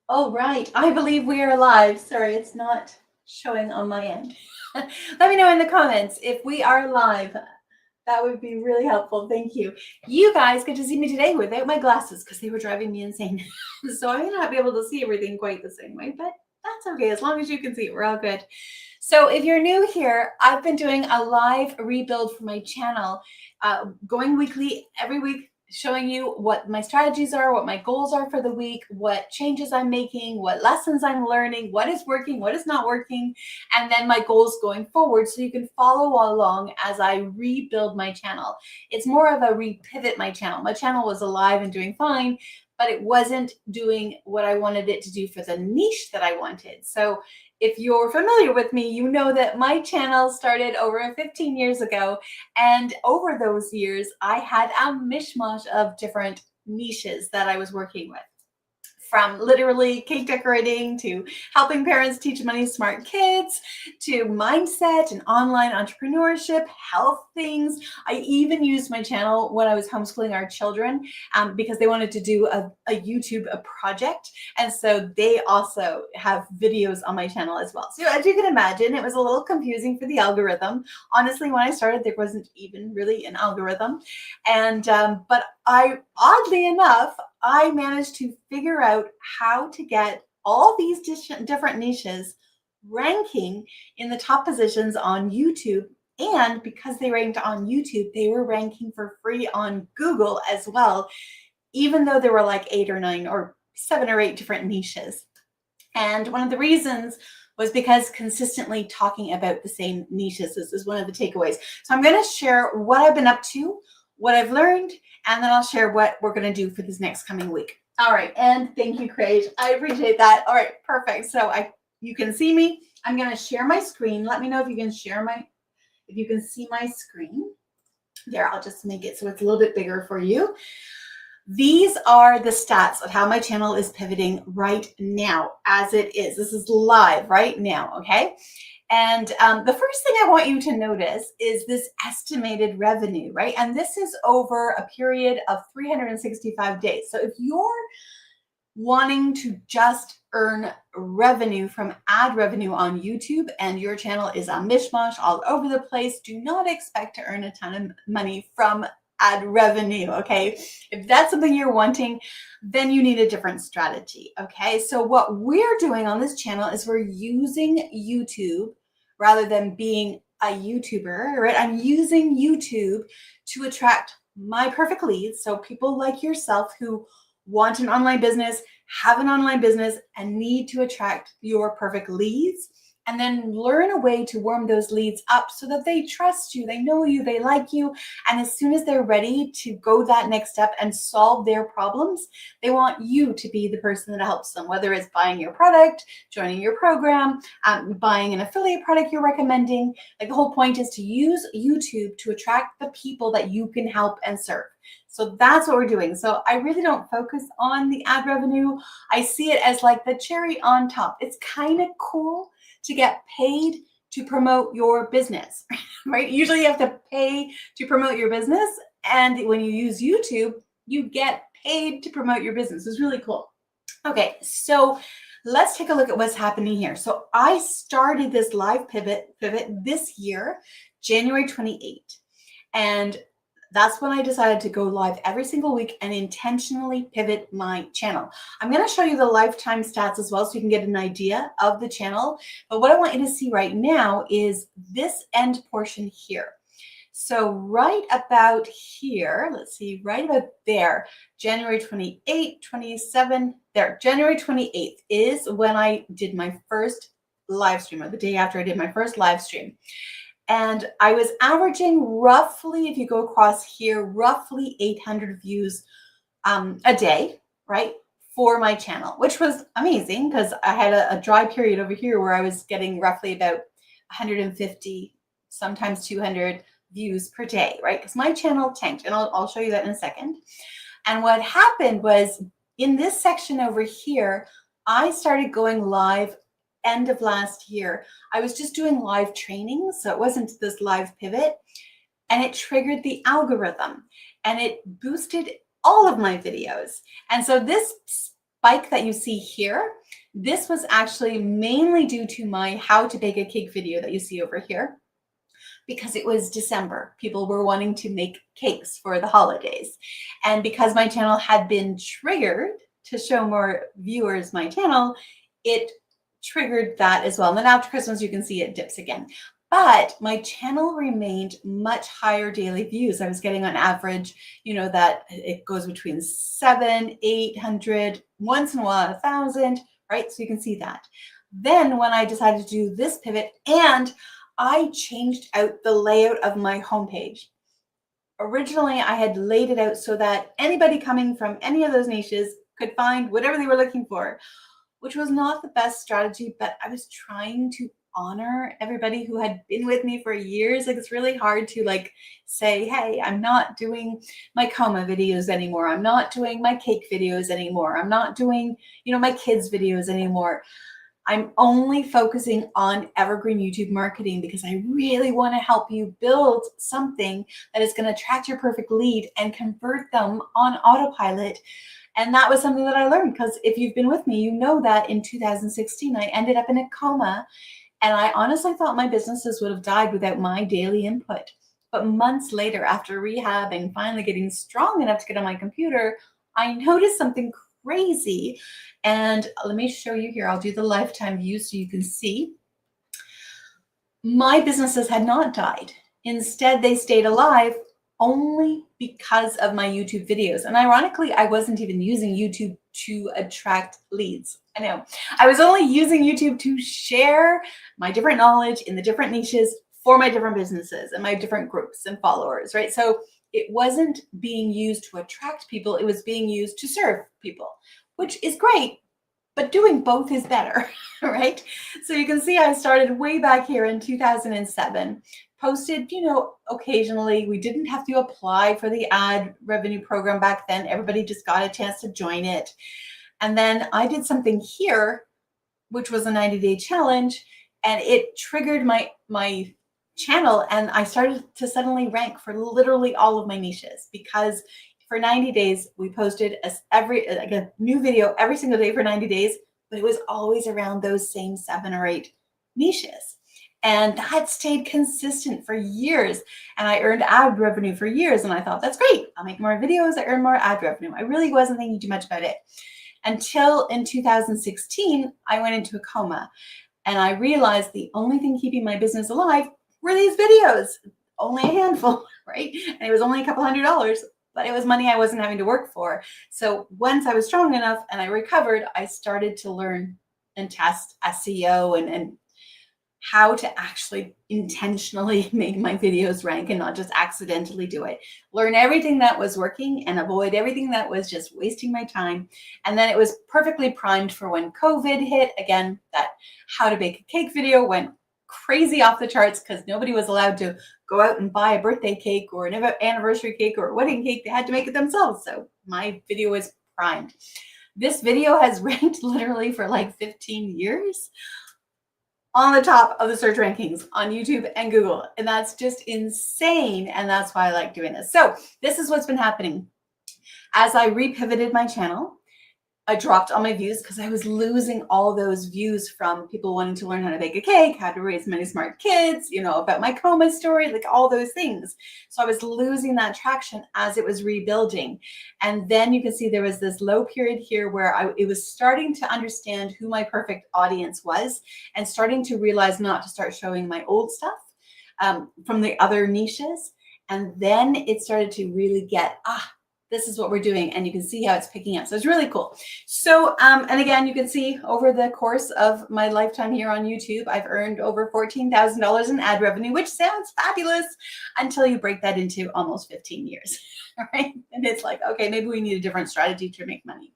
All right, I believe we are live. Sorry, it's not showing on my end. Let me know in the comments if we are live. That would be really helpful. Thank you. You guys get to see me today without my glasses because they were driving me insane. So I may not be able to see everything quite the same way, but that's okay. As long as you can see it, we're all good. So if you're new here, I've been doing a live rebuild for my channel, going weekly, every week, showing you what my strategies are, what my goals are for the week, what changes I'm making, what lessons I'm learning, what is working, what is not working, and then my goals going forward so you can follow along as I rebuild my channel. It's more of a repivot my channel. My channel was alive and doing fine, but it wasn't doing what I wanted it to do for the niche that I wanted. So if you're familiar with me, you know that my channel started over 15 years ago. And over those years, I had a mishmash of different niches that I was working with. From literally cake decorating to helping parents teach money smart kids to mindset and online entrepreneurship, health things. I even used my channel when I was homeschooling our children because they wanted to do a YouTube project. And so they also have videos on my channel as well. So as you can imagine, it was a little confusing for the algorithm. Honestly, when I started, there wasn't even really an algorithm. And but oddly enough, I managed to figure out how to get all these different niches ranking in the top positions on YouTube. And because they ranked on YouTube, they were ranking for free on Google as well, even though there were like 8 or 9 or 7 or 8 different niches. And one of the reasons was because consistently talking about the same niches. This is one of the takeaways. So I'm going to share what I've been up to, what I've learned, and then I'll share what we're going to do for this next coming week. All right, and thank you, Craig. I appreciate that. All right, perfect. So you can see me. I'm going to share my screen. Let me know if you can see my screen. There, I'll just make it so it's a little bit bigger for you. These are the stats of how my channel is pivoting right now as it is. This is live right now, okay? And the first thing I want you to notice is this estimated revenue, right? And this is over a period of 365 days. So if you're wanting to just earn revenue from ad revenue on YouTube and your channel is a mishmash all over the place, do not expect to earn a ton of money from ad revenue, okay? If that's something you're wanting, then you need a different strategy, okay? So what we're doing on this channel is we're using YouTube rather than being a YouTuber, right? I'm using YouTube to attract my perfect leads. So people like yourself who want an online business, have an online business, and need to attract your perfect leads, and then learn a way to warm those leads up so that they trust you, they know you, they like you. And as soon as they're ready to go that next step and solve their problems, they want you to be the person that helps them, whether it's buying your product, joining your program, buying an affiliate product you're recommending. Like the whole point is to use YouTube to attract the people that you can help and serve. So that's what we're doing. So I really don't focus on the ad revenue. I see it as like the cherry on top. It's kind of cool to get paid to promote your business, right? Usually you have to pay to promote your business. And when you use YouTube, you get paid to promote your business. It's really cool. Okay, so let's take a look at what's happening here. So I started this live pivot this year, January 28th. And that's when I decided to go live every single week and intentionally pivot my channel. I'm going to show you the lifetime stats as well so you can get an idea of the channel. But what I want you to see right now is this end portion here. So right about here, let's see, right about there, January 28th, 27, there, January 28th is when I did my first live stream, or the day after I did my first live stream. And I was averaging roughly, if you go across here, roughly 800 views a day, right, for my channel, which was amazing because I had a dry period over here where I was getting roughly about 150, sometimes 200 views per day, right? Because my channel tanked, and I'll show you that in a second. And what happened was in this section over here, I started going live end of last year. I was just doing live training, so it wasn't this live pivot, and it triggered the algorithm and it boosted all of my videos. And so this spike that you see here, this was actually mainly due to my how to bake a cake video that you see over here, because it was December. People were wanting to make cakes for the holidays. And because my channel had been triggered to show more viewers my channel, it triggered that as well. And then after Christmas, you can see it dips again. But my channel remained much higher daily views. I was getting on average, that it goes between 700, 800, once in a while, 1,000, right? So you can see that. Then when I decided to do this pivot, and I changed out the layout of my homepage. Originally, I had laid it out so that anybody coming from any of those niches could find whatever they were looking for, which was not the best strategy, but I was trying to honor everybody who had been with me for years. Like, it's really hard to say, hey, I'm not doing my Coma videos anymore. I'm not doing my cake videos anymore. I'm not doing, my kids videos anymore. I'm only focusing on evergreen YouTube marketing because I really want to help you build something that is going to attract your perfect lead and convert them on autopilot. And that was something that I learned, because if you've been with me, you know that in 2016, I ended up in a coma, and I honestly thought my businesses would have died without my daily input. But months later, after rehab and finally getting strong enough to get on my computer, I noticed something crazy. And let me show you here. I'll do the lifetime view so you can see. My businesses had not died. Instead, they stayed alive only because of my YouTube videos. And ironically, I wasn't even using YouTube to attract leads. I know. I was only using YouTube to share my different knowledge in the different niches for my different businesses and my different groups and followers, right? So it wasn't being used to attract people. It was being used to serve people, which is great, but doing both is better, right? So you can see I started way back here in 2007, posted, occasionally. We didn't have to apply for the ad revenue program back then. Everybody just got a chance to join it. And then I did something here, which was a 90-day challenge, and it triggered my channel, and I started to suddenly rank for literally all of my niches, because for 90 days, we posted a new video every single day for 90 days, but it was always around those same 7 or 8 niches. And that stayed consistent for years. And I earned ad revenue for years. And I thought, that's great. I'll make more videos. I earn more ad revenue. I really wasn't thinking too much about it until in 2016, I went into a coma. And I realized the only thing keeping my business alive were these videos. Only a handful, right? And it was only a couple $100. But it was money I wasn't having to work for. So once I was strong enough and I recovered, I started to learn and test SEO and how to actually intentionally make my videos rank and not just accidentally do it. Learn everything that was working and avoid everything that was just wasting my time. And then it was perfectly primed for when COVID hit. Again, that how to bake a cake video went crazy off the charts because nobody was allowed to go out and buy a birthday cake or an anniversary cake or a wedding cake. They had to make it themselves. So my video was primed. This video has ranked literally for like 15 years on the top of the search rankings on YouTube and Google. And that's just insane. And that's why I like doing this. So this is what's been happening. As I repivoted my channel, I dropped all my views because I was losing all those views from people wanting to learn how to bake a cake, how to raise many smart kids, about my coma story, like all those things. So I was losing that traction as it was rebuilding. And then you can see there was this low period here where it was starting to understand who my perfect audience was and starting to realize not to start showing my old stuff from the other niches. And then it started to really get, this is what we're doing. And you can see how it's picking up. So it's really cool. So, and again, you can see over the course of my lifetime here on YouTube, I've earned over $14,000 in ad revenue, which sounds fabulous until you break that into almost 15 years, right? And it's like, okay, maybe we need a different strategy to make money.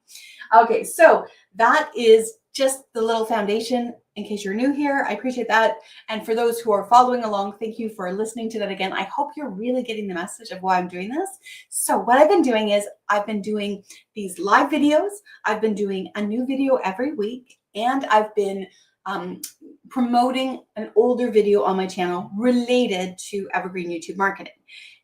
Okay, so that is just the little foundation in case you're new here. I appreciate that. And for those who are following along, thank you for listening to that again. I hope you're really getting the message of why I'm doing this. So what I've been doing is I've been doing these live videos. I've been doing a new video every week, and I've been promoting an older video on my channel related to Evergreen YouTube marketing.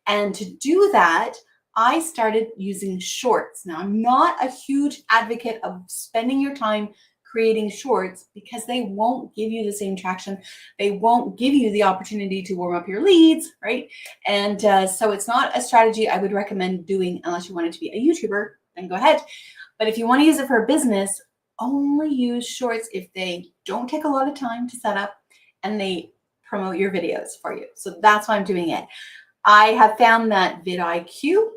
And to do that, I started using shorts. Now, I'm not a huge advocate of spending your time creating shorts because they won't give you the same traction. They won't give you the opportunity to warm up your leads, right? And so it's not a strategy I would recommend doing unless you wanted to be a YouTuber, then go ahead. But if you want to use it for a business, only use shorts if they don't take a lot of time to set up and they promote your videos for you. So that's why I'm doing it. I have found that vidIQ,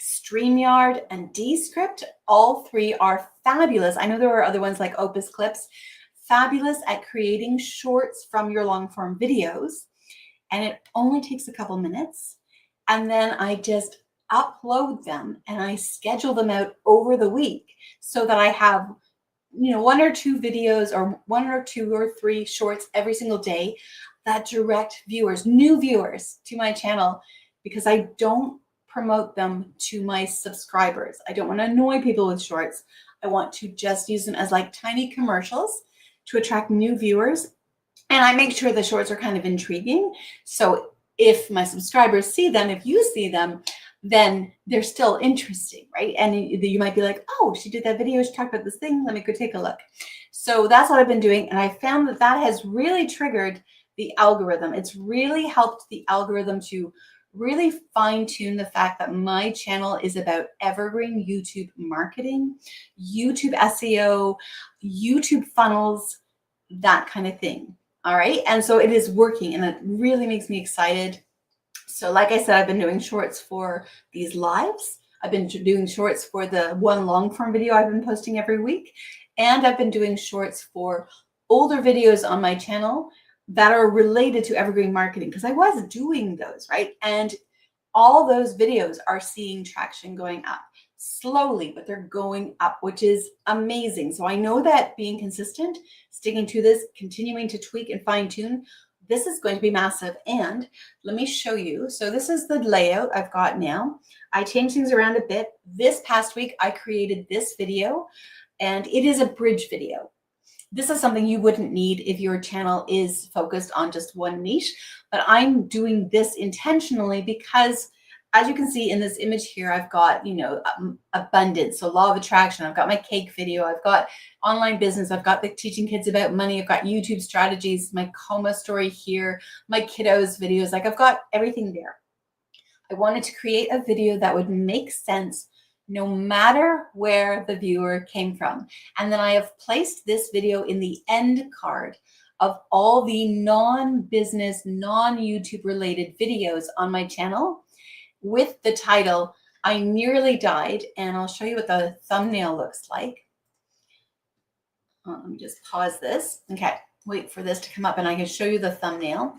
StreamYard, and Descript, all three are fabulous. I know there are other ones like Opus Clips, fabulous at creating shorts from your long form videos. And it only takes a couple minutes. And then I just upload them and I schedule them out over the week so that I have, one or two videos or one or two or three shorts every single day that direct viewers, new viewers to my channel, because I don't promote them to my subscribers. I don't want to annoy people with shorts. I want to just use them as like tiny commercials to attract new viewers. And I make sure the shorts are kind of intriguing. So if my subscribers see them, if you see them, then they're still interesting, right? And you might be like, oh, she did that video, she talked about this thing, let me go take a look. So that's what I've been doing. And I found that that has really triggered the algorithm. It's really helped the algorithm to really fine tune the fact that my channel is about evergreen YouTube marketing, YouTube SEO, YouTube funnels, that kind of thing. All right. And so it is working and it really makes me excited. So like I said, I've been doing shorts for these lives. I've been doing shorts for the one long form video I've been posting every week. And I've been doing shorts for older videos on my channel that are related to evergreen marketing because I was doing those, right? And all those videos are seeing traction going up slowly, but they're going up, which is amazing. So I know that being consistent, sticking to this, continuing to tweak and fine tune, this is going to be massive. And let me show you. So this is the layout I've got now. I changed things around a bit. This past week, I created this video and it is a bridge video. This is something you wouldn't need if your channel is focused on just one niche, but I'm doing this intentionally because as you can see in this image here, I've got, abundance. So law of attraction, I've got my cake video, I've got online business, I've got the teaching kids about money, I've got YouTube strategies, my Coma story here, my kiddos videos, like I've got everything there. I wanted to create a video that would make sense no matter where the viewer came from. And then I have placed this video in the end card of all the non-business, non-YouTube related videos on my channel with the title, I Nearly Died. And I'll show you what the thumbnail looks like. Let me just pause this. Okay, wait for this to come up and I can show you the thumbnail.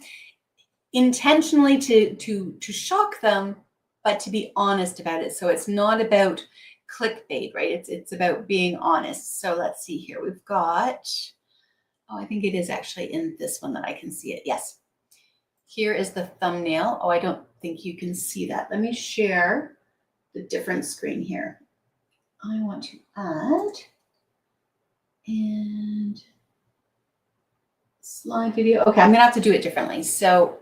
Intentionally to shock them, but to be honest about it. So it's not about clickbait, right? It's about being honest. So let's see here. We've got, I think it is actually in this one that I can see it. Yes. Here is the thumbnail. I don't think you can see that. Let me share the different screen here. I want to add and slide video. Okay, I'm gonna have to do it differently. So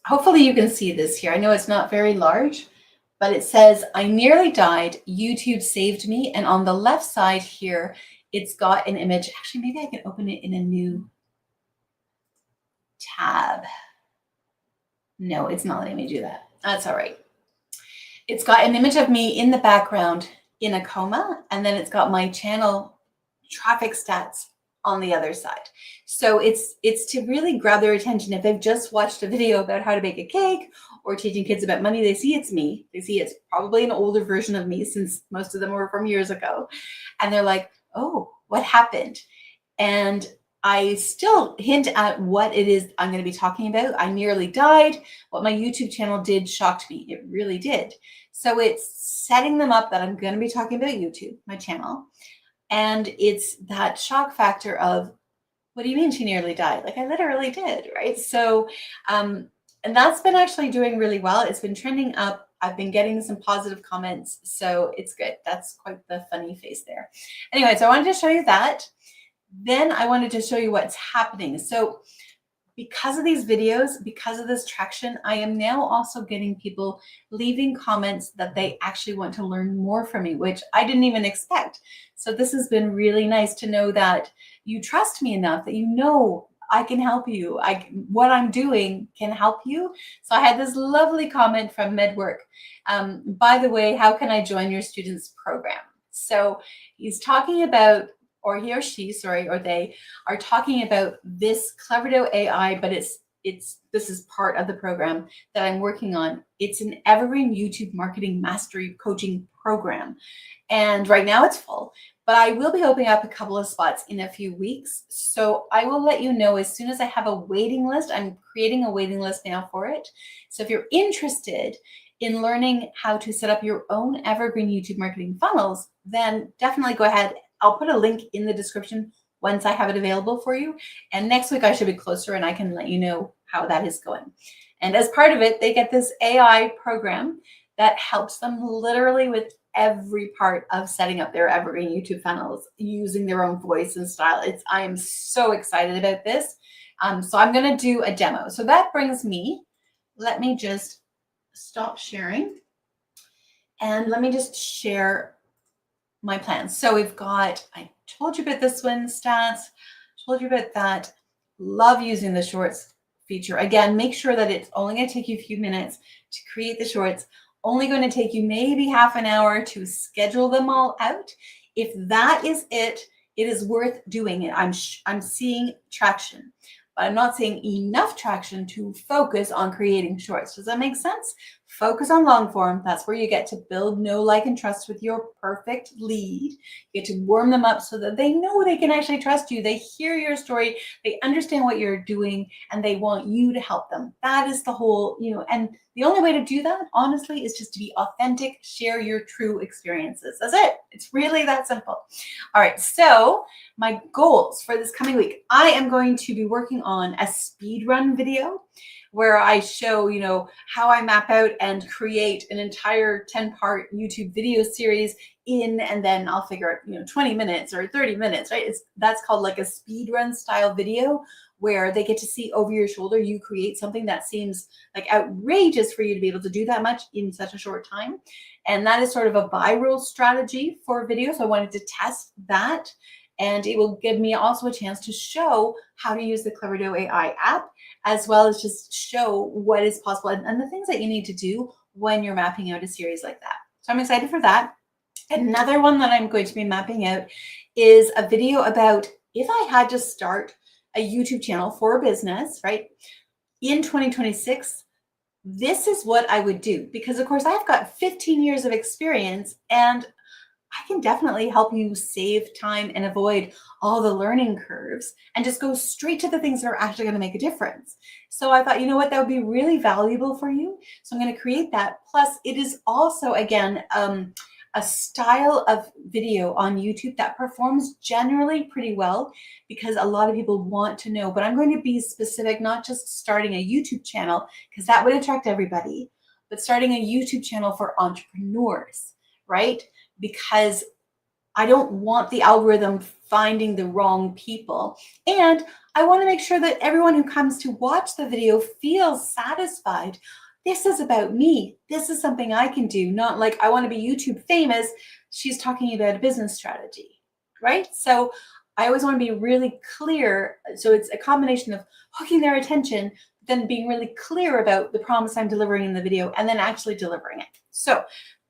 hopefully you can see this here. I know it's not very large, but it says, I nearly died, YouTube saved me. And on the left side here, it's got an image. Actually, maybe I can open it in a new tab. No, it's not letting me do that. That's all right. It's got an image of me in the background in a coma, and then it's got my channel traffic stats on the other side. So it's to really grab their attention. If they've just watched a video about how to bake a cake or teaching kids about money, they see it's me. They see it's probably an older version of me since most of them were from years ago. And they're like, oh, what happened? And I still hint at what it is I'm going to be talking about. I nearly died. What my YouTube channel did shocked me. It really did. So it's setting them up that I'm going to be talking about YouTube, my channel. And it's that shock factor of, what do you mean she nearly died? Like I literally did, right? So, and that's been actually doing really well. It's been trending up. I've been getting some positive comments. So it's good. That's quite the funny face there. Anyway, so I wanted to show you that. Then I wanted to show you what's happening. So because of these videos, because of this traction, I am now also getting people leaving comments that they actually want to learn more from me, which I didn't even expect. So this has been really nice to know that you trust me enough that you know I can help you. What I'm doing can help you. So I had this lovely comment from MedWork. By the way, how can I join your students program? So he's talking about, or he or she, sorry, or they are talking about this Cleverdo AI, but this is part of the program that I'm working on. It's an Evergreen YouTube Marketing Mastery Coaching Program. And right now it's full, but I will be opening up a couple of spots in a few weeks. So I will let you know as soon as I have a waiting list. I'm creating a waiting list now for it. So if you're interested in learning how to set up your own Evergreen YouTube marketing funnels, then definitely go ahead. I'll put a link in the description once I have it available for you. And next week I should be closer and I can let you know how that is going. And as part of it, they get this AI program that helps them literally with every part of setting up their Evergreen YouTube funnels using their own voice and style. I am so excited about this. So I'm going to do a demo. So that brings me, let me just stop sharing and let me just share my plans. So we've got, I told you about this one, stats, told you about that. Love using the shorts feature. Again, make sure that it's only going to take you a few minutes to create the shorts. Only going to take you maybe half an hour to schedule them all out. If that is it, it is worth doing it. I'm seeing traction, but I'm not seeing enough traction to focus on creating shorts. Does that make sense? Focus on long form. That's where you get to build, know, like, and trust with your perfect lead. You get to warm them up so that they know they can actually trust you. They hear your story, they understand what you're doing, and they want you to help them. That is the whole, and the only way to do that, honestly, is just to be authentic, share your true experiences. That's it. It's really that simple. All right, so my goals for this coming week, I am going to be working on a speed run video where I show, how I map out and create an entire 10-part YouTube video series and then I'll figure out, 20 minutes or 30 minutes, right? That's called like a speed run style video where they get to see over your shoulder, you create something that seems like outrageous for you to be able to do that much in such a short time. And that is sort of a viral strategy for video. So I wanted to test that. And it will give me also a chance to show how to use the Cleverdo AI app, as well as just show what is possible and the things that you need to do when you're mapping out a series like that. So I'm excited for that. Another one that I'm going to be mapping out is a video about if I had to start a YouTube channel for a business, right, in 2026, this is what I would do. Because, of course, I've got 15 years of experience and I can definitely help you save time and avoid all the learning curves and just go straight to the things that are actually going to make a difference. So I thought, that would be really valuable for you. So I'm going to create that. Plus, it is also, again, a style of video on YouTube that performs generally pretty well because a lot of people want to know. But I'm going to be specific, not just starting a YouTube channel, because that would attract everybody, but starting a YouTube channel for entrepreneurs, right? Because I don't want the algorithm finding the wrong people. And I want to make sure that everyone who comes to watch the video feels satisfied. This is about me. This is something I can do, not like I want to be YouTube famous. She's talking about a business strategy, right? So I always want to be really clear. So it's a combination of hooking their attention, then being really clear about the promise I'm delivering in the video, and then actually delivering it. So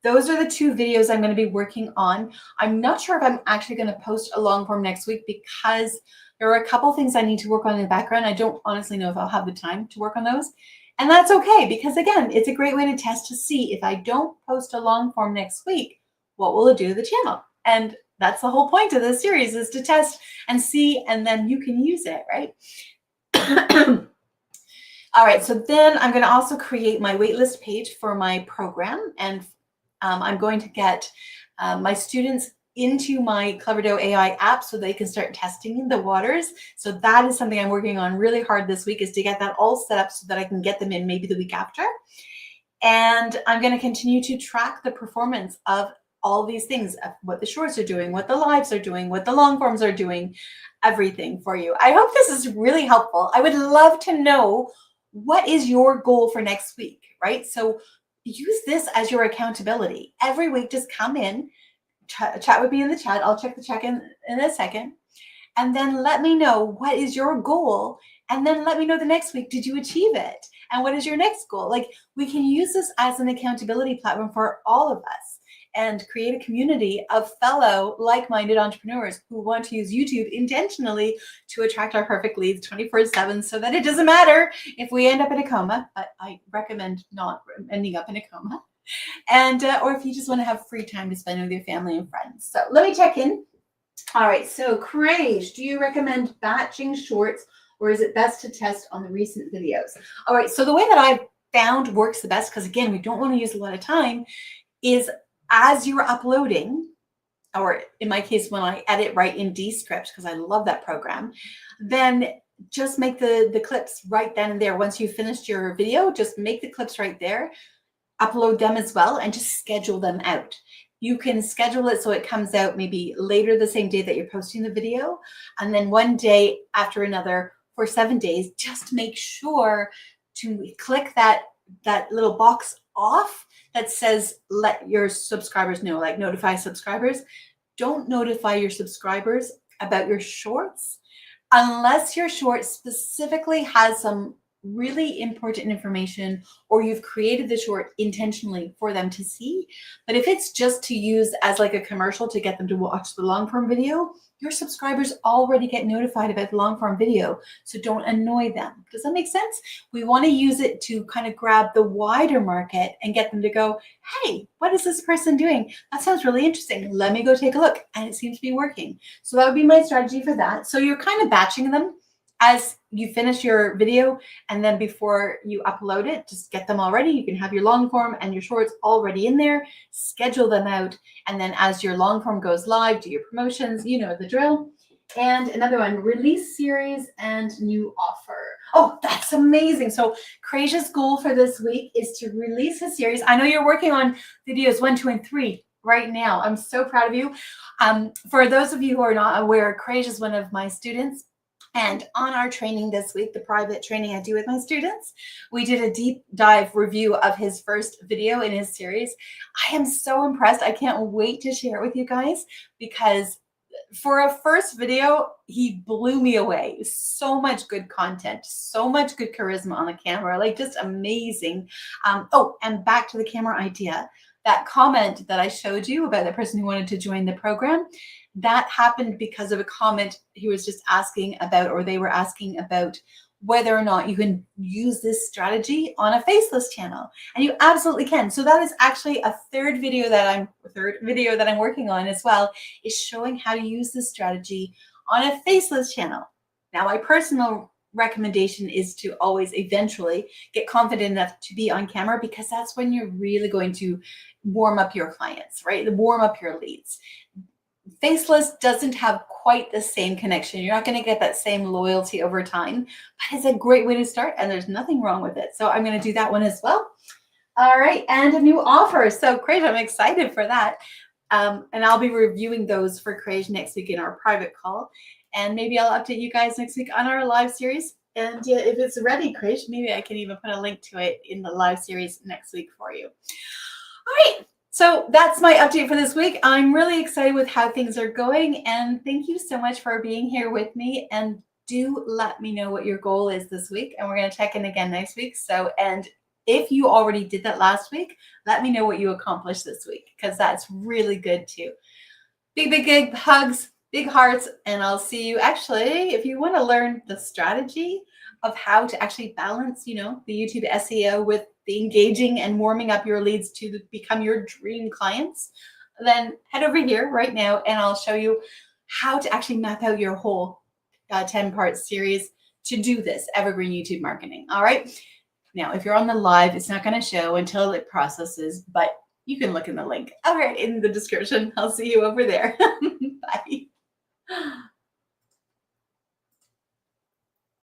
those are the two videos I'm going to be working on. I'm not sure if I'm actually going to post a long form next week because there are a couple things I need to work on in the background. I don't honestly know if I'll have the time to work on those. And that's okay because, again, it's a great way to test to see if I don't post a long form next week, what will it do to the channel? And that's the whole point of this series, is to test and see, and then you can use it, right? All right, so then I'm going to also create my waitlist page for my program, and I'm going to get my students into my Cleverdo AI app so they can start testing the waters. So that is something I'm working on really hard this week, is to get that all set up so that I can get them in maybe the week after. And I'm going to continue to track the performance of all these things, what the shorts are doing, what the lives are doing, what the long forms are doing, everything for you. I hope this is really helpful. I would love to know, what is your goal for next week, right? So use this as your accountability. Every week, just come in, chat with me in the chat. I'll check the check in a second. And then let me know, what is your goal? And then let me know the next week, did you achieve it? And what is your next goal? Like, we can use this as an accountability platform for all of us and create a community of fellow like-minded entrepreneurs who want to use YouTube intentionally to attract our perfect leads 24/7, so that it doesn't matter if we end up in a coma. But I recommend not ending up in a coma. And or if you just want to have free time to spend with your family and friends. So let me check in. All right, so Craig, do you recommend batching shorts, or is it best to test on the recent videos? All right, so the way that I've found works the best, because again, we don't want to use a lot of time, is as you're uploading, or in my case, when I edit right in Descript, because I love that program, then just make the clips right then and there. Once you've finished your video, just make the clips right there, upload them as well, and just schedule them out. You can schedule it so it comes out maybe later the same day that you're posting the video, and then one day after another for 7 days. Just make sure to click that little box off that says let your subscribers know, like notify subscribers. Don't notify your subscribers about your shorts unless your short specifically has some really important information, or you've created the short intentionally for them to see. But if it's just to use as like a commercial to get them to watch the long form video, your subscribers already get notified about the long form video, so don't annoy them. Does that make sense? We want to use it to kind of grab the wider market and get them to go, hey, what is this person doing? That sounds really interesting. Let me go take a look. And it seems to be working. So that would be my strategy for that. So you're kind of batching them as you finish your video, and then before you upload it, just get them all ready. You can have your long form and your shorts already in there, schedule them out, and then as your long form goes live, do your promotions, you know the drill. And another one, release series and new offer. Oh, that's amazing. So Craig's goal for this week is to release a series. I know you're working on videos 1, 2, and 3 right now. I'm so proud of you. For those of you who are not aware, Craig is one of my students. And on our training this week, the private training I do with my students, we did a deep dive review of his first video in his series. I am so impressed. I can't wait to share it with you guys, because for a first video, he blew me away. So much good content, so much good charisma on the camera, like just amazing. Oh, and back to the camera idea. That comment that I showed you about the person who wanted to join the program, that happened because of a comment he was just asking about, or they were asking about whether or not you can use this strategy on a faceless channel. And you absolutely can. So that is actually a third video that I'm working on as well, is showing how to use this strategy on a faceless channel. Now, my personal recommendation is to always eventually get confident enough to be on camera, because that's when you're really going to warm up your clients, right? Warm up your leads. Faceless doesn't have quite the same connection. You're not going to get that same loyalty over time, but it's a great way to start, and there's nothing wrong with it. So I'm going to do that one as well. All right, and a new offer. So Craig, I'm excited for that. And I'll be reviewing those for Craig next week in our private call. And maybe I'll update you guys next week on our live series. And yeah, if it's ready, Craig, maybe I can even put a link to it in the live series next week for you. All right. So that's my update for this week. I'm really excited with how things are going, and thank you so much for being here with me. And do let me know what your goal is this week, and we're going to check in again next week. So, and if you already did that last week, let me know what you accomplished this week, because that's really good too. Big hugs, big hearts, and I'll see you. Actually, if you want to learn the strategy of how to actually balance, the YouTube SEO with the engaging and warming up your leads to become your dream clients, then head over here right now, and I'll show you how to actually map out your whole 10-part series to do this Evergreen YouTube marketing. All right. Now, if you're on the live, it's not going to show until it processes, but you can look in the link. All right, in the description. I'll see you over there. Bye.